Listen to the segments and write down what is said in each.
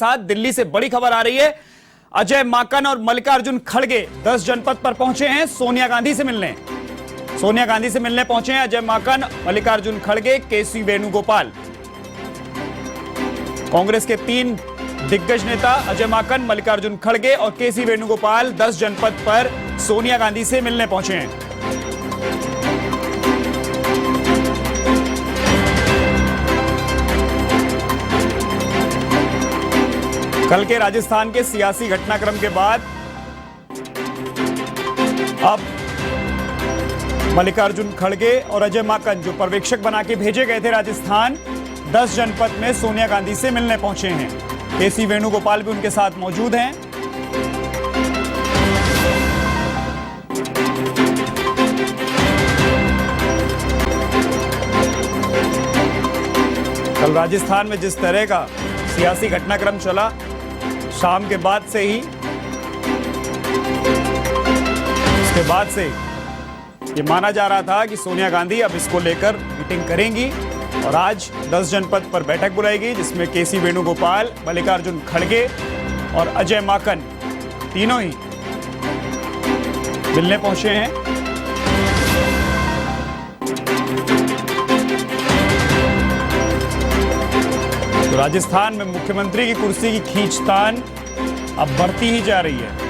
साथ दिल्ली से बड़ी खबर आ रही है। अजय माकन और मल्लिकार्जुन खड़गे 10 जनपद पर पहुंचे हैं सोनिया गांधी से मिलने। सोनिया गांधी से मिलने पहुंचे हैं अजय माकन, मल्लिकार्जुन खड़गे, केसी वेणुगोपाल। कांग्रेस के 3 दिग्गज नेता अजय माकन, मल्लिकार्जुन खड़गे और केसी वेणुगोपाल 10 जनपद पर सोनिया गांधी से मिलने पहुंचे हैं। कल के राजस्थान के सियासी घटनाक्रम के बाद अब मल्लिकार्जुन खड़गे और अजय माकन, जो पर्यवेक्षक बना के भेजे गए थे राजस्थान, 10 जनपद में सोनिया गांधी से मिलने पहुंचे हैं। केसी वेणुगोपाल भी उनके साथ मौजूद हैं। कल राजस्थान में जिस तरह का सियासी घटनाक्रम चला, शाम के बाद से ही, उसके बाद से ये माना जा रहा था कि सोनिया गांधी अब इसको लेकर मीटिंग करेंगी और आज 10 जनपद पर बैठक बुलाएगी, जिसमें केसी वेणुगोपाल, मल्लिकार्जुन खड़गे और अजय माकन तीनों ही मिलने पहुंचे हैं। तो राजस्थान में मुख्यमंत्री की कुर्सी की खींचतान अब बढ़ती ही जा रही है।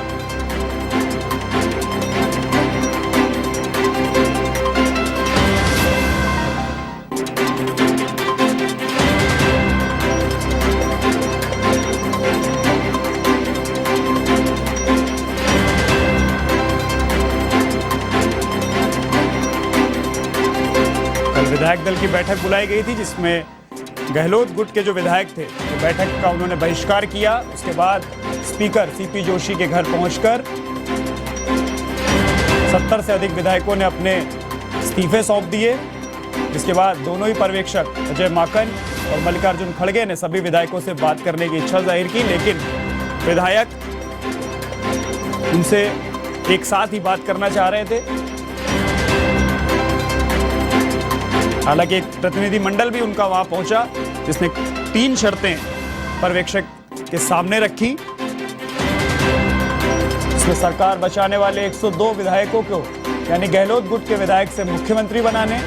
कल विधायक दल की बैठक बुलाई गई थी, जिसमें गहलोत गुट के जो विधायक थे, तो बैठक का उन्होंने बहिष्कार किया। उसके बाद स्पीकर सीपी जोशी के घर पहुंचकर 70 से अधिक विधायकों ने अपने इस्तीफे सौंप दिए। जिसके बाद दोनों ही पर्यवेक्षक अजय माकन और मल्लिकार्जुन खड़गे ने सभी विधायकों से बात करने की इच्छा जाहिर की, लेकिन विधायक उनसे एक साथ ही बात करना चाह रहे थे। हालांकि एक प्रतिनिधि मंडल भी उनका वहां पहुंचा, जिसने 3 शर्तें पर्यवेक्षक के सामने रखी। इसमें सरकार बचाने वाले 102 विधायकों को, यानी गहलोत गुट के विधायक से मुख्यमंत्री बनाने,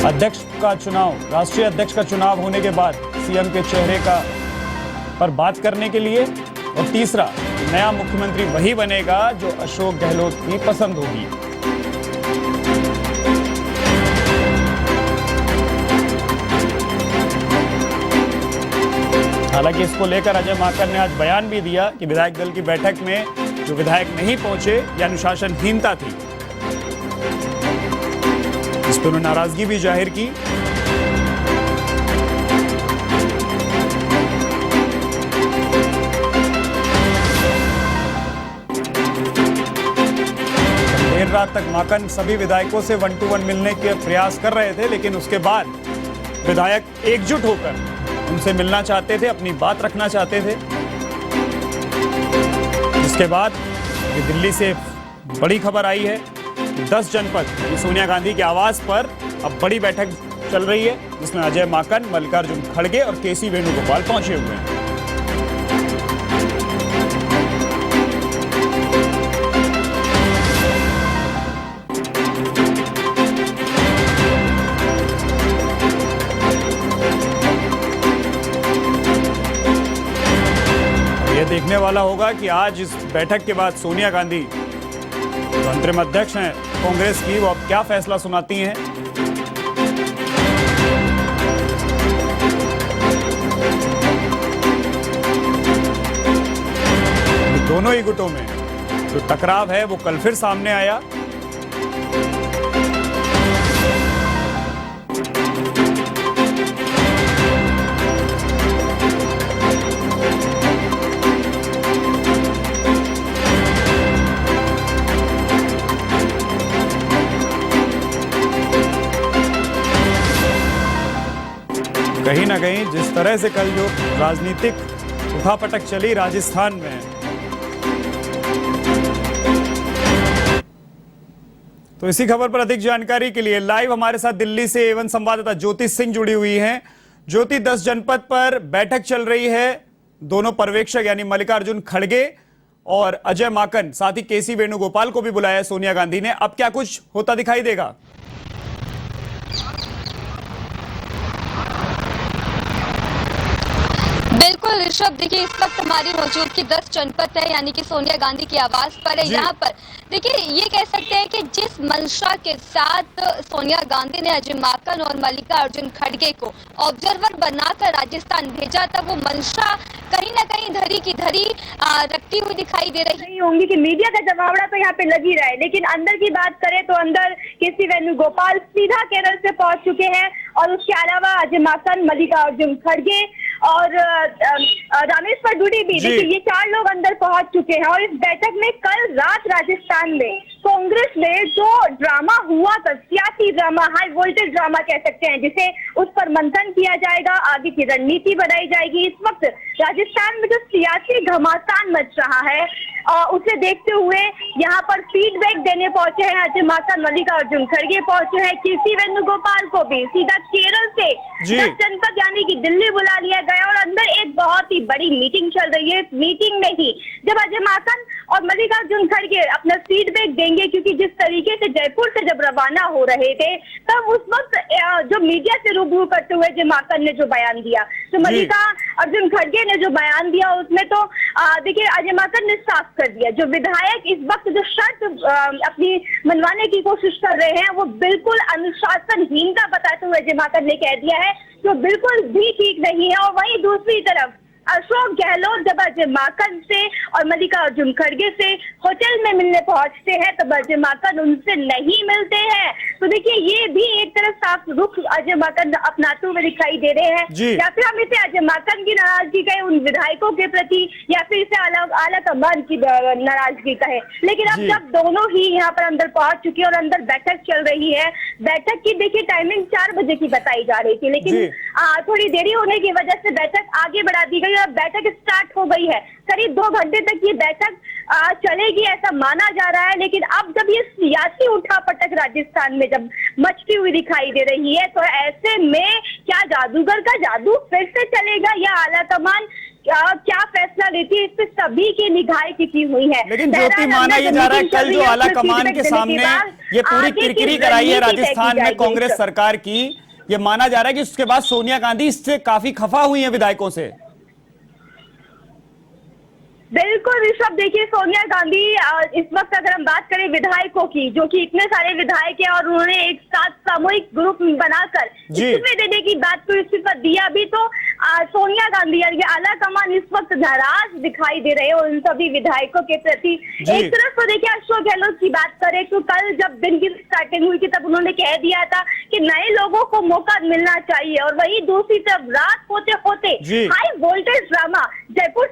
अध्यक्ष का चुनाव, राष्ट्रीय अध्यक्ष का चुनाव होने के बाद सीएम के चेहरे का पर बात करने के लिए, और तीसरा, नया मुख्यमंत्री वही बनेगा जो अशोक गहलोत की पसंद होगी। हालांकि इसको लेकर अजय माकन ने आज बयान भी दिया कि विधायक दल की बैठक में जो विधायक नहीं पहुंचे, यह अनुशासनहीनता थी। इस पर उन्होंने नाराजगी भी जाहिर की। देर रात तक माकन सभी विधायकों से 1 to 1 मिलने के प्रयास कर रहे थे, लेकिन उसके बाद विधायक एकजुट होकर उनसे मिलना चाहते थे, अपनी बात रखना चाहते थे। इसके बाद दिल्ली से बड़ी खबर आई है कि 10 जनपद सोनिया गांधी के आवास पर अब बड़ी बैठक चल रही है, जिसमें अजय माकन, मल्लिकार्जुन खड़गे और केसी वेणुगोपाल पहुंचे हुए हैं। देखने वाला होगा कि आज इस बैठक के बाद सोनिया गांधी, जो अंतरिम अध्यक्ष हैं कांग्रेस की, वो अब क्या फैसला सुनाती हैं। दोनों ही गुटों में जो टकराव है वो कल फिर सामने आया। कहीं ना कहीं जिस तरह से कल जो राजनीतिक उठापटक चली राजस्थान में, तो इसी खबर पर अधिक जानकारी के लिए लाइव हमारे साथ दिल्ली से A1 संवाददाता ज्योति सिंह जुड़ी हुई हैं। ज्योति 10 जनपद पर बैठक चल रही है। दोनों पर्यवेक्षक यानी मल्लिकार्जुन खड़गे और अजय माकन, साथ ही केसी वेणुगोपाल को भी बुलाया है सोनिया गांधी ने। अब क्या कुछ होता दिखाई देगा? बिल्कुल ऋषभ, देखिए इस वक्त हमारी मौजूदगी 10 जनपद है यानी कि सोनिया गांधी की आवास पर है। यहाँ पर देखिए ये कह सकते हैं कि जिस मंशा के साथ सोनिया गांधी ने अजय माकन और मल्लिकार्जुन खड़गे को ऑब्जर्वर बनाकर राजस्थान भेजा था, वो मंशा कहीं ना कहीं धरी की धरी रखती हुई दिखाई दे रही होंगी कि मीडिया का जमावड़ा तो यहाँ पे लग ही रहा है, लेकिन अंदर की बात करें तो अंदर केसी वेणुगोपाल सीधा केरल से पहुंच चुके हैं और उसके अलावा अजय माकन, मल्लिकार्जुन खड़गे और रामेश्वर डूडी भी। देखिए ये 4 लोग अंदर पहुंच चुके हैं और इस बैठक में कल रात राजस्थान में कांग्रेस में जो ड्रामा हुआ था, सियासी ड्रामा, हाई वोल्टेज ड्रामा कह सकते हैं, जिसे उस पर मंथन किया जाएगा, आगे की रणनीति बनाई जाएगी। इस वक्त राजस्थान में जो सियासी घमासान मच रहा है उसे देखते हुए यहाँ पर फीडबैक देने पहुंचे हैं अजय माकन, मल्लिकार्जुन खड़गे पहुंचे हैं, केसी वेणुगोपाल को भी सीधा केरल से 10 जनपद यानी कि दिल्ली बुला लिया गया और अंदर एक बहुत ही बड़ी मीटिंग चल रही है। इस मीटिंग में ही जब अजय माकन और मल्लिकार्जुन खड़गे अपना फीडबैक देंगे, क्योंकि जिस तरीके से जयपुर से जब रवाना हो रहे थे तब उस वक्त जो मीडिया से रूबरू करते हुए अजय माकन ने जो बयान दिया, तो मल्लिकार्जुन खड़गे ने जो बयान दिया उसमें तो देखिए अजय माकन ने साफ कर दिया, जो विधायक इस वक्त जो शर्त अपनी मनवाने की कोशिश कर रहे हैं वो बिल्कुल अनुशासनहीनता बताते हुए अजय माकन ने कह दिया है, जो बिल्कुल भी ठीक नहीं है। और वहीं दूसरी तरफ अशोक गहलोत जब अजय माकन से और मल्लिकार्जुन खड़गे से होटल में मिलने पहुंचते हैं तब अजय माकन उनसे नहीं मिलते हैं। तो देखिए ये भी एक तरह साफ रुख अजय माकन अपनाते हुए दिखाई दे रहे हैं, या फिर हम इसे अजय माकन की नाराजगी कहें उन विधायकों के प्रति, या फिर इसे आला कमान की नाराजगी कहें। लेकिन अब जब दोनों ही यहाँ पर अंदर पहुंच चुके और अंदर बैठक चल रही है, बैठक की देखिए टाइमिंग 4 बजे की बताई जा रही थी, लेकिन थोड़ी देरी होने की वजह से बैठक आगे बढ़ा दी गई। बैठक स्टार्ट हो गई है, करीब 2 घंटे तक ये बैठक चलेगी ऐसा माना जा रहा है। लेकिन अब जब ये सियासी उठापटक राजस्थान में जब मचती हुई दिखाई दे रही है, तो ऐसे में क्या जादूगर का जादू फिर से चलेगा या आला कमान क्या फैसला लेती है, इस पे सभी की निगाहें टिकी हुई है। लेकिन ज्योति माना ये जा रहा है कल जो आला कमान के सामने ये पूरी किरकिरी कराई है राजस्थान में कांग्रेस सरकार की, ये माना जा रहा है कि उसके बाद सोनिया गांधी इससे काफी खफा हुई है विधायकों से। बिल्कुल ऋषभ, देखिए सोनिया गांधी इस वक्त अगर हम बात करें विधायकों की, जो कि इतने सारे विधायक हैं और उन्होंने एक साथ सामूहिक ग्रुप बनाकर इस्तीफे देने की बात को इस्तीफा दिया भी, तो सोनिया गांधी यानी आला कमान इस वक्त नाराज दिखाई दे रहे हैं उन सभी विधायकों के प्रति। एक तरफ तो देखिए अशोक गहलोत की बात करें तो कल जब दिन की स्टार्टिंग हुई थी तब उन्होंने कह दिया था कि नए लोगों को मौका मिलना चाहिए, और वही दूसरी तरफ रात होते होते हाई वोल्टेज ड्रामा जयपुर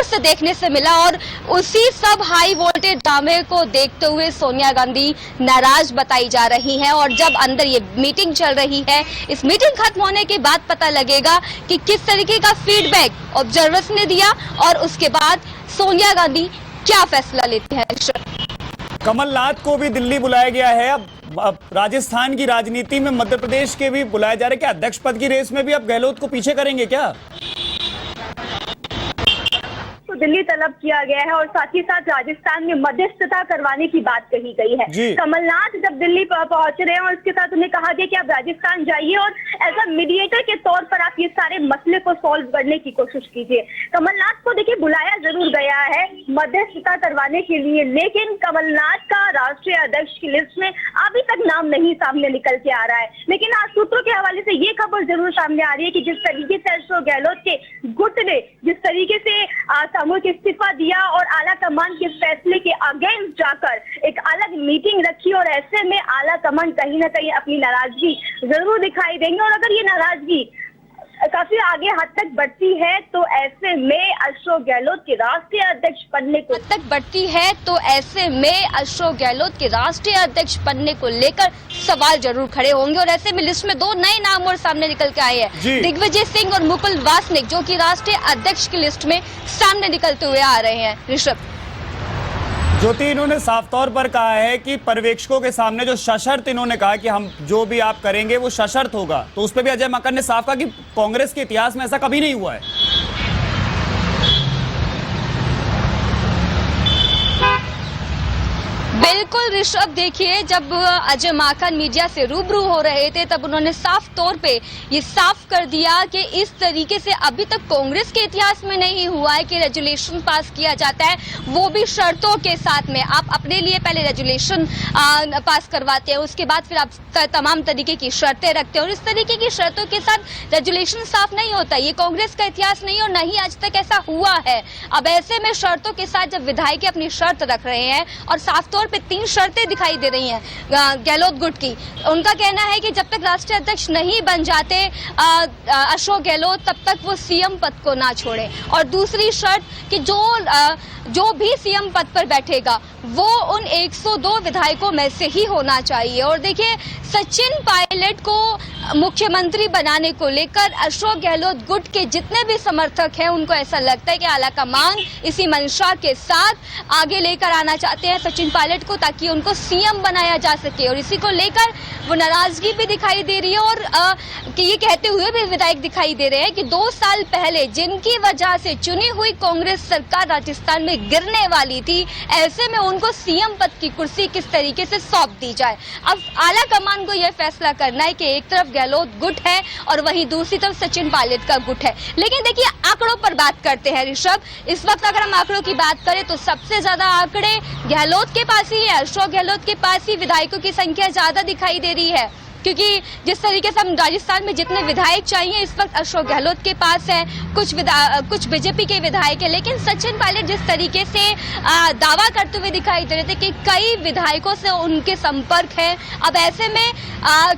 से देखने से मिला और उसी सब हाई वोल्टेज ड्रामे को देखते हुए सोनिया गांधी नाराज बताई जा रही हैं। और जब अंदर ये मीटिंग चल रही है, इस मीटिंग खत्म होने के बाद पता लगेगा कि किस तरीके का फीडबैक ऑब्जर्वर्स ने दिया और उसके बाद सोनिया गांधी क्या फैसला लेती है। कमलनाथ को भी दिल्ली बुलाया गया है। अब राजस्थान की राजनीति में मध्य प्रदेश के भी बुलाया जा रहा है, क्या अध्यक्ष पद की रेस में भी अब गहलोत को पीछे करेंगे क्या? दिल्ली तलब किया गया है और साथ ही साथ राजस्थान में मध्यस्थता करवाने की बात कही गई है। कमलनाथ जब दिल्ली पहुंच रहे हैं और इसके साथ उन्हें कहा गया कि आप राजस्थान जाइए और एज अ मीडिएटर के तौर पर आप ये सारे मसले को सॉल्व करने की कोशिश कीजिए। कमलनाथ को देखिए बुलाया जरूर गया है मध्यस्थता करवाने के लिए, लेकिन कमलनाथ का राष्ट्रीय अध्यक्ष की लिस्ट में अभी तक नाम नहीं सामने निकल के आ रहा है। लेकिन आज सूत्रों के हवाले से ये खबर जरूर सामने आ रही है कि जिस तरीके से अशोक गहलोत के गुट ने जिस तरीके से सामूहिक इस्तीफा दिया और आला कमान के फैसले के अगेंस्ट जाकर एक अलग मीटिंग रखी, और ऐसे में आला कमान कहीं ना कहीं अपनी नाराजगी जरूर दिखाई देंगे। और अगर ये नाराजगी काफी आगे हद तक बढ़ती है तो ऐसे में अशोक गहलोत के राष्ट्रीय अध्यक्ष बनने को राष्ट्रीय अध्यक्ष बनने को लेकर सवाल जरूर खड़े होंगे। और ऐसे में लिस्ट में 2 नए नाम और सामने निकल के आए हैं, दिग्विजय सिंह और मुकुल वासनिक, जो कि राष्ट्रीय अध्यक्ष की लिस्ट में सामने निकलते हुए आ रहे हैं। ऋषभ ज्योति, इन्होंने साफ तौर पर कहा है कि पर्यवेक्षकों के सामने जो सशर्त इन्होंने कहा कि हम जो भी आप करेंगे वो सशर्त होगा, तो उस पर भी अजय माकन ने साफ कहा कि कांग्रेस के इतिहास में ऐसा कभी नहीं हुआ है। बिल्कुल ऋषभ, देखिए जब अजय माकन मीडिया से रूबरू हो रहे थे तब उन्होंने साफ तौर पे ये साफ कर दिया कि इस तरीके से अभी तक कांग्रेस के इतिहास में नहीं हुआ है कि रेजुलेशन पास किया जाता है, वो भी शर्तों के साथ में। आप अपने लिए पहले रेजुलेशन पास करवाते हैं, उसके बाद फिर आप तमाम तरीके की शर्तें रखते हैं और इस तरीके की शर्तों के साथ रेजुलेशन साफ नहीं होता। ये कांग्रेस का इतिहास नहीं और न ही आज तक ऐसा हुआ है। अब ऐसे में शर्तों के साथ जब विधायक अपनी शर्त रख रहे हैं और साफ तौर पे 3 शर्तें दिखाई दे रही हैं गहलोत गुट की। उनका कहना है कि जब तक राष्ट्रीय अध्यक्ष नहीं बन जाते अशोक गहलोत, तब तक वो सीएम पद को ना छोड़े। और दूसरी शर्त कि जो भी सीएम पद पर बैठेगा वो उन 102 विधायकों में से ही होना चाहिए। और देखिए, सचिन पायलट को मुख्यमंत्री बनाने को लेकर अशोक गहलोत गुट के जितने भी समर्थक हैं उनको ऐसा लगता है कि आलाकमान इसी मंशा के साथ आगे लेकर आना चाहते हैं सचिन पायलट को, ताकि उनको सीएम बनाया जा सके। और इसी को लेकर वो नाराजगी भी दिखाई दे रही है और कि ये कहते हुए भी विधायक दिखाई दे रहे हैं कि 2 साल पहले जिनकी वजह से चुनी हुई कांग्रेस सरकार राजस्थान में गिरने वाली थी, ऐसे में उनको सीएम पद की कुर्सी किस तरीके से सौंप दी जाए। अब आलाकमान को यह फैसला करना है कि एक तरफ गहलोत गुट है और वहीं दूसरी तरफ सचिन पायलट का गुट है। लेकिन देखिए, आंकड़ों पर बात करते हैं ऋषभ। इस वक्त अगर हम आंकड़ों की बात करें तो सबसे ज्यादा आंकड़े गहलोत के पास ही है, अशोक गहलोत के पास ही विधायकों की संख्या ज्यादा दिखाई दे रही है, क्योंकि जिस तरीके से हम राजस्थान में जितने विधायक चाहिए इस वक्त अशोक गहलोत के पास है, कुछ बीजेपी के विधायक है। लेकिन सचिन पायलट जिस तरीके से दावा करते हुए दिखाई दे रहे थे कि कई विधायकों से उनके संपर्क है, अब ऐसे में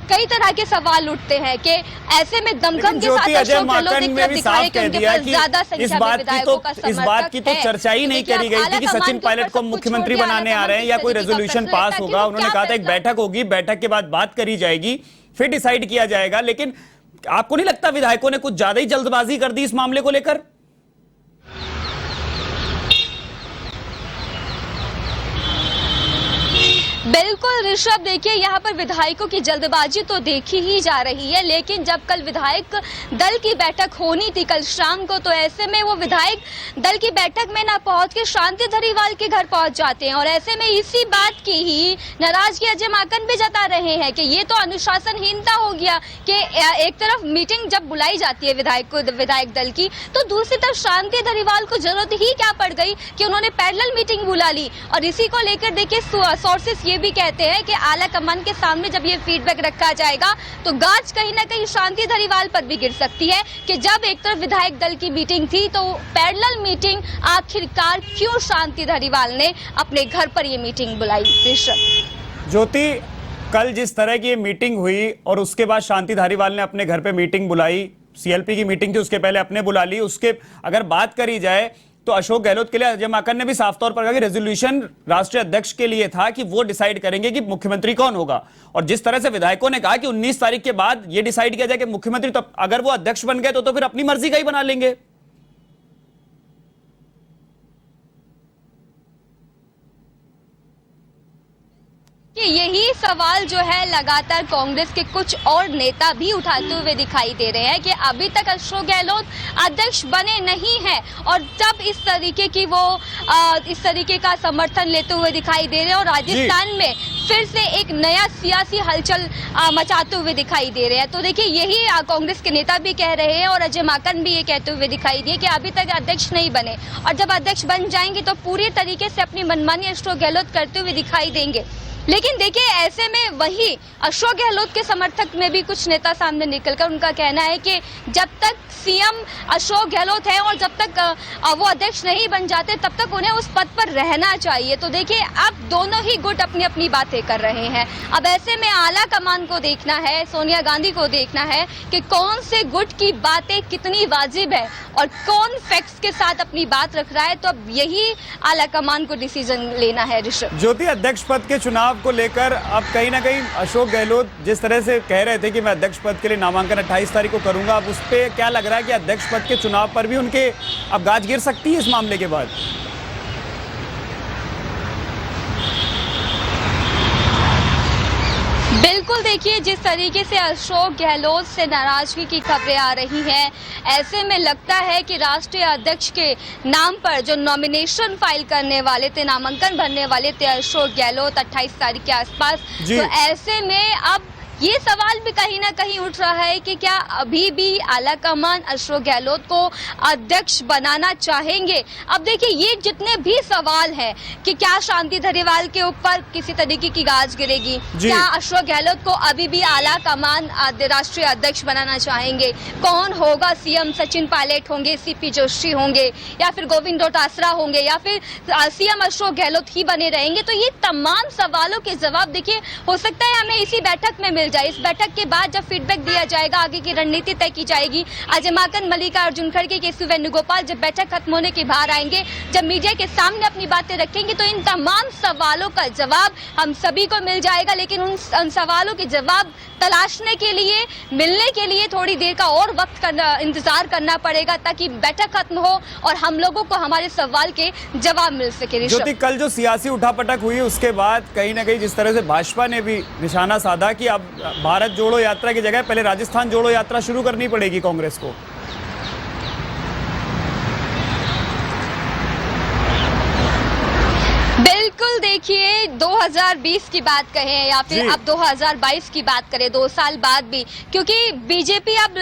कई तरह के सवाल उठते हैं कि ऐसे में दमखम के साथ अशोक गहलोत ने दिखा रहे कि उनके पास ज्यादा संख्या में विधायकों का समर्थक है। इस बात की तो चर्चा ही नहीं करी गई थी कि सचिन पायलट को मुख्यमंत्री बनाने आ रहे हैं या कोई रेजोल्यूशन पास होगा। उन्होंने कहा था एक बैठक होगी, बैठक के बाद बात करी जाएगी, फिर डिसाइड किया जाएगा। लेकिन आपको नहीं लगता विधायकों ने कुछ ज्यादा ही जल्दबाजी कर दी इस मामले को लेकर? बिल्कुल ऋषभ, देखिए यहाँ पर विधायकों की जल्दबाजी तो देखी ही जा रही है, लेकिन जब कल विधायक दल की बैठक होनी थी कल शाम को, तो ऐसे में वो विधायक दल की बैठक में ना पहुंच के शांति धारीवाल के घर पहुंच जाते हैं। और ऐसे में इसी बात की ही नाराजगी अजय माकन भी जता रहे हैं कि ये तो अनुशासनहीनता हो गया कि एक तरफ मीटिंग जब बुलाई जाती है विधायक दल की, तो दूसरी तरफ शांति धारीवाल को जरूरत ही क्या पड़ गई कि उन्होंने पैरेलल मीटिंग बुला ली। और इसी को लेकर देखिए, सोर्सेस ये भी कहते हैं कि आलाकमान के सामने जब ये फीडबैक रखा जाएगा तो गाज कहीं ना कहीं शांति धारीवाल पर भी गिर सकती है कि जब एक तरफ विधायक दल की मीटिंग थी तो पैरेलल मीटिंग आखिरकार क्यों शांति धारीवाल ने अपने घर पर ये मीटिंग बुलाई। ज्योति, कल जिस तरह की ये मीटिंग हुई और उसके बाद शांति धारीवाल ने अपने घर पे मीटिंग बुलाई, सीएलपी की मीटिंग थी उसके पहले अपने बुला ली, उसके अगर बात करी जाए तो अशोक गहलोत के लिए अजय माकन ने भी साफ तौर पर कहा कि रेजोल्यूशन राष्ट्रीय अध्यक्ष के लिए था कि वो डिसाइड करेंगे कि मुख्यमंत्री कौन होगा। और जिस तरह से विधायकों ने कहा कि 19 तारीख के बाद ये डिसाइड किया जाए कि मुख्यमंत्री, तो अगर वो अध्यक्ष बन गए तो फिर अपनी मर्जी का ही बना लेंगे। कि यही सवाल जो है लगातार कांग्रेस के कुछ और नेता भी उठाते हुए दिखाई दे रहे हैं कि अभी तक अशोक गहलोत अध्यक्ष बने नहीं हैं और जब इस तरीके की वो इस तरीके का समर्थन लेते हुए दिखाई दे रहे हैं और राजस्थान में फिर से एक नया सियासी हलचल मचाते हुए दिखाई दे रहे हैं। तो देखिए, यही कांग्रेस के नेता भी कह रहे हैं और अजय माकन भी ये कहते हुए दिखाई दिए कि अभी तक अध्यक्ष नहीं बने और जब अध्यक्ष बन जाएंगे तो पूरी तरीके से अपनी मनमानी अशोक गहलोत करते हुए दिखाई देंगे। लेकिन देखिए, ऐसे में वही अशोक गहलोत के समर्थक में भी कुछ नेता सामने निकलकर उनका कहना है कि जब तक सीएम अशोक गहलोत है और जब तक वो अध्यक्ष नहीं बन जाते तब तक उन्हें उस पद पर रहना चाहिए। तो देखिए, अब दोनों ही गुट अपनी अपनी बातें कर रहे हैं। अब ऐसे में आला कमान को देखना है, सोनिया गांधी को देखना है कि कौन से गुट की बातें कितनी वाजिब है और कौन फैक्ट्स के साथ अपनी बात रख रहा है। तो अब यही आला कमान को डिसीजन लेना है। ऋषभ, ज्योति, अध्यक्ष पद के चुनाव को लेकर अब कहीं ना कहीं अशोक गहलोत जिस तरह से कह रहे थे कि मैं अध्यक्ष पद के लिए नामांकन 28 तारीख को करूंगा, अब उस पर क्या लग रहा है कि अध्यक्ष पद के चुनाव पर भी उनके अब गाज गिर सकती है इस मामले के बाद? बिल्कुल देखिए, जिस तरीके से अशोक गहलोत से नाराजगी की खबरें आ रही हैं, ऐसे में लगता है कि राष्ट्रीय अध्यक्ष के नाम पर जो नॉमिनेशन फाइल करने वाले थे, नामांकन भरने वाले थे अशोक गहलोत 28 तारीख के आसपास, तो ऐसे में अब ये सवाल भी कहीं ना कहीं उठ रहा है कि क्या अभी भी आलाकमान अशोक गहलोत को अध्यक्ष बनाना चाहेंगे। अब देखिए, ये जितने भी सवाल हैं कि क्या शांति धारीवाल के ऊपर किसी तरीके की गाज गिरेगी, क्या अशोक गहलोत को अभी भी आलाकमान राष्ट्रीय अध्यक्ष बनाना चाहेंगे, कौन होगा सीएम, सचिन पायलट होंगे, सीपी जोशी होंगे, या फिर गोविंद डोटासरा होंगे, या फिर सीएम अशोक गहलोत ही बने रहेंगे। तो ये तमाम सवालों के जवाब देखिए, हो सकता है हमें इसी बैठक में जाए। इस बैठक के बाद जब फीडबैक दिया जाएगा, आगे की रणनीति तय की जाएगी। अजय माकन, मल्लिकार्जुन खड़गे, केसी वेणुगोपाल जब बैठक खत्म होने के बाहर आएंगे, जब मीडिया के सामने अपनी बातें रखेंगे, तो इन तमाम सवालों का जवाब हम सभी को मिल जाएगा। लेकिन उन सवालों के जवाब तलाशने के लिए, मिलने के लिए थोड़ी देर का और वक्त इंतजार करना पड़ेगा, ताकि बैठक खत्म हो और हम लोगों को हमारे सवाल के जवाब मिल सके। ज्योति, कल जो सियासी उठापटक हुई उसके बाद कहीं ना कहीं जिस तरह से भाजपा ने भी निशाना साधा कि अब भारत जोड़ो यात्रा की जगह पहले राजस्थान जोड़ो यात्रा शुरू करनी पड़ेगी कांग्रेस को। बिल्कुल देखिए, 2020 की बात कहें या फिर अब 2022 की बात करें, 2 साल बाद भी, क्योंकि बीजेपी अब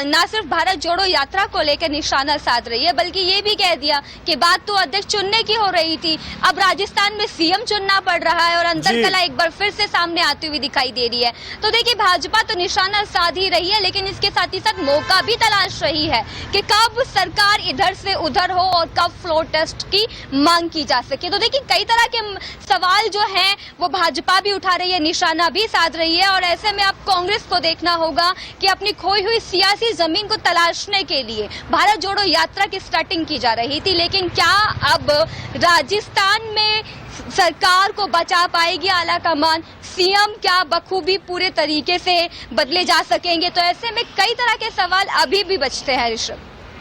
ना सिर्फ भारत जोड़ो यात्रा को लेकर निशाना साध रही है, बल्कि ये भी कह दिया कि बात तो अध्यक्ष चुनने की हो रही थी, अब राजस्थान में सीएम चुनना पड़ रहा है और अंतरकला एक बार फिर से सामने आती हुई दिखाई दे रही है। तो देखिए, भाजपा तो निशाना साध ही रही है, लेकिन इसके साथ ही साथ मौका भी तलाश रही है कि कब सरकार इधर से उधर हो और कब फ्लोर टेस्ट की मांग की जा सके। तो देखिए, कई तरह के सवाल जो हैं वो भाजपा भी उठा रही है, निशाना भी साध रही है, और ऐसे में अब कांग्रेस को देखना होगा कि अपनी खोई हुई सियासी जमीन को तलाशने के लिए भारत जोड़ो यात्रा की स्टार्टिंग की जा रही थी। लेकिन क्या अब राजस्थान में सरकार को बचा पाएगी आलाकमान, सीएम क्या बखूबी पूरे तरीके से बदले जा सकेंगे? तो ऐसे में कई तरह के सवाल अभी भी बचते हैं। ऋषभ,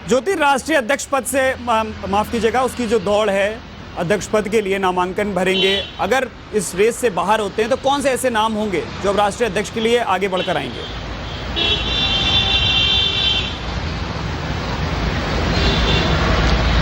ज्योति, राष्ट्रीय अध्यक्ष पद से माफ कीजिएगा, उसकी जो दौड़ है अध्यक्ष पद के लिए, नामांकन भरेंगे, अगर इस रेस से बाहर होते हैं तो कौन से ऐसे नाम होंगे जो अब राष्ट्रीय अध्यक्ष के लिए आगे बढ़कर आएंगे?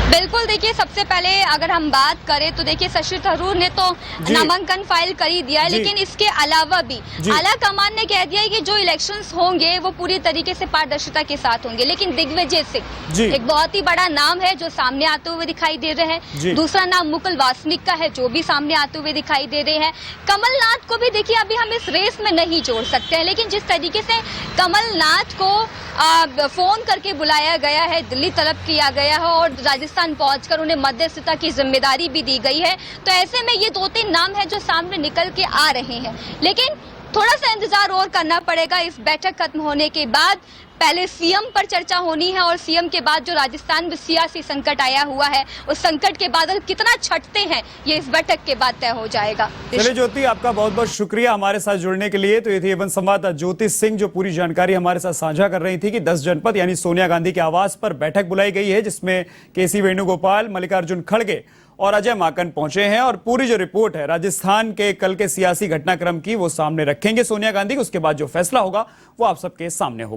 बिल्कुल देखिए, सबसे पहले अगर हम बात करें तो देखिए, शशि थरूर ने तो नामांकन फाइल कर ही दिया है, लेकिन इसके अलावा भी आलाकमान ने कह दिया है कि जो इलेक्शंस होंगे वो पूरी तरीके से पारदर्शिता के साथ होंगे। लेकिन दिग्विजय सिंह एक बहुत ही बड़ा नाम है जो सामने आते हुए दिखाई दे रहे हैं। दूसरा नाम मुकुल वासनिक का है जो भी सामने आते हुए दिखाई दे रहे हैं। कमलनाथ को भी देखिए, अभी हम इस रेस में नहीं जोड़ सकते हैं, लेकिन जिस तरीके से कमलनाथ को फोन करके बुलाया गया है, दिल्ली तलब किया गया है और राजस्थान पहुंचकर उन्हें मध्यस्थता की जिम्मेदारी भी दी गई है, तो ऐसे में ये 2-3 नाम हैं जो सामने निकल के आ रहे हैं। लेकिन थोड़ा सा इंतजार और करना पड़ेगा इस बैठक खत्म होने के बाद। पहले सीएम पर चर्चा होनी है और सीएम के बाद जो राजस्थान में सियासी संकट आया हुआ है, उस संकट के बादल कितना छटते हैं, ये इस बैठक के बाद तय हो जाएगा। चलिए ज्योति, आपका बहुत बहुत शुक्रिया हमारे साथ जुड़ने के लिए। तो ये थी एवं संवाददाता ज्योति सिंह जो पूरी जानकारी हमारे साथ साझा कर रही थी कि 10 जनपद यानी सोनिया गांधी के आवास पर बैठक बुलाई गई है, जिसमें केसी वेणुगोपाल, मल्लिकार्जुन खड़गे और अजय माकन पहुंचे हैं, और पूरी जो रिपोर्ट है राजस्थान के कल के सियासी घटनाक्रम की वो सामने रखेंगे सोनिया गांधी। उसके बाद जो फैसला होगा वो आप सबके सामने होगा।